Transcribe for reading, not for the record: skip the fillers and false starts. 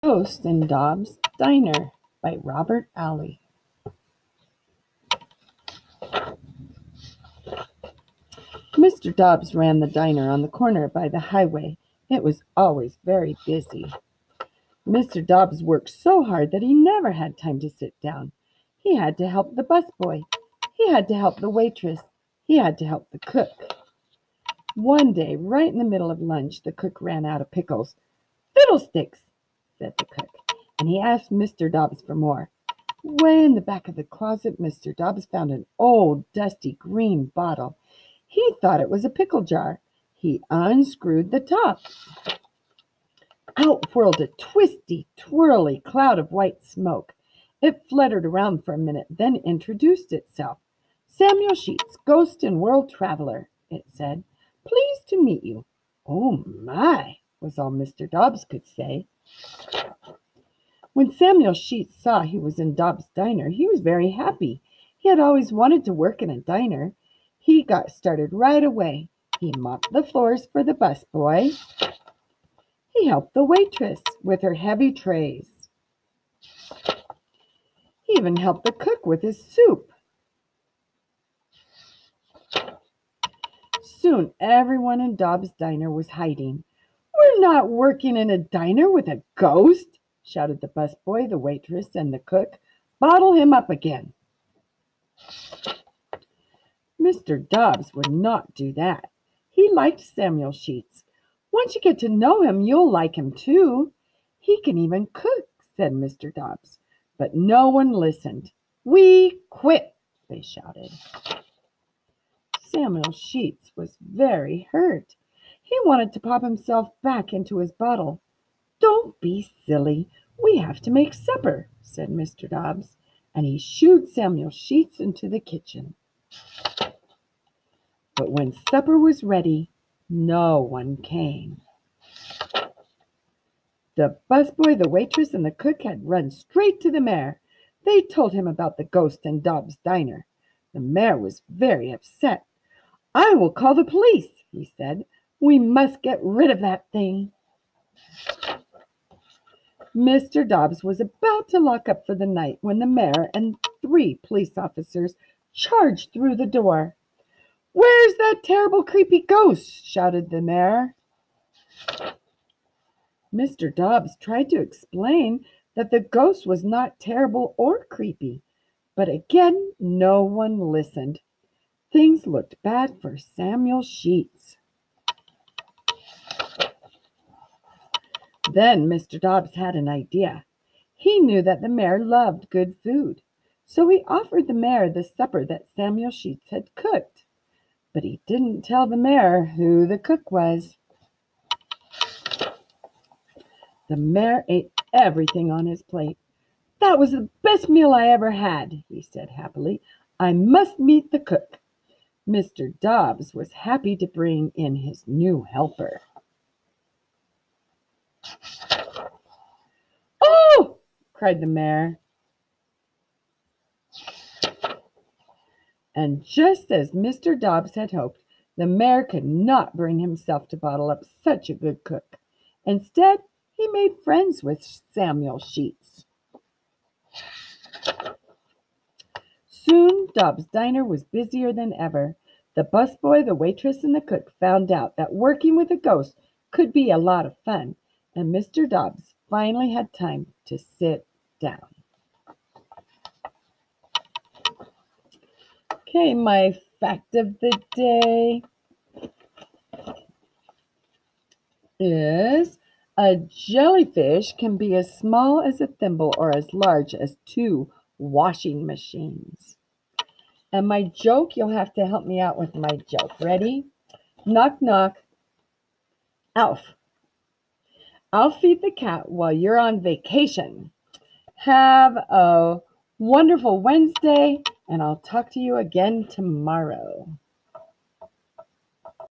Ghost in Dobbs' Diner by Robert Alley. Mr. Dobbs ran the diner on the corner by the highway. It was always very busy. Mr. Dobbs worked so hard that he never had time to sit down. He had to help the busboy. He had to help the waitress. He had to help the cook. One day, right in the middle of lunch, the cook ran out of pickles. "Fiddlesticks!" said the cook, and he asked Mr. Dobbs for more. Way in the back of the closet, Mr. Dobbs found an old, dusty green bottle. He thought it was a pickle jar. He unscrewed the top. Out whirled a twisty, twirly cloud of white smoke. It fluttered around for a minute, then introduced itself. "Samuel Sheets, ghost and world traveler," it said. "Pleased to meet you." "Oh, my," was all Mr. Dobbs could say. When Samuel Sheets saw he was in Dobbs' diner, he was very happy. He had always wanted to work in a diner. He got started right away. He mopped the floors for the busboy. He helped the waitress with her heavy trays. He even helped the cook with his soup. Soon everyone in Dobbs' diner was hiding. "We're not working in a diner with a ghost," shouted the busboy, the waitress, and the cook. "Bottle him up again." Mr. Dobbs would not do that. He liked Samuel Sheets. "Once you get to know him, you'll like him too. He can even cook," said Mr. Dobbs. But no one listened. "We quit," they shouted. Samuel Sheets was very hurt. He wanted to pop himself back into his bottle. "Don't be silly. We have to make supper," said Mr. Dobbs, and he shooed Samuel Sheets into the kitchen. But when supper was ready, no one came. The busboy, the waitress, and the cook had run straight to the mayor. They told him about the ghost in Dobbs' diner. The mayor was very upset. "I will call the police," he said. "We must get rid of that thing." Mr. Dobbs was about to lock up for the night when the mayor and 3 police officers charged through the door. "Where's that terrible, creepy ghost?" shouted the mayor. Mr. Dobbs tried to explain that the ghost was not terrible or creepy, but again no one listened. Things looked bad for Samuel Sheets. Then Mr. Dobbs had an idea. He knew that the mayor loved good food, so he offered the mayor the supper that Samuel Sheets had cooked. But he didn't tell the mayor who the cook was. The mayor ate everything on his plate. "That was the best meal I ever had," he said happily. "I must meet the cook." Mr. Dobbs was happy to bring in his new helper. "Oh!" cried the mayor. And just as Mr. Dobbs had hoped, the mayor could not bring himself to bottle up such a good cook. Instead, he made friends with Samuel Sheets. Soon Dobbs' diner was busier than ever. The busboy, the waitress, and the cook found out that working with a ghost could be a lot of fun, and Mr. Dobbs finally had time to sit down. Okay, my fact of the day is a jellyfish can be as small as a thimble or as large as 2 washing machines. And my joke, you'll have to help me out with my joke. Ready? Knock, knock. Alf. I'll feed the cat while you're on vacation. Have a wonderful Wednesday, and I'll talk to you again tomorrow.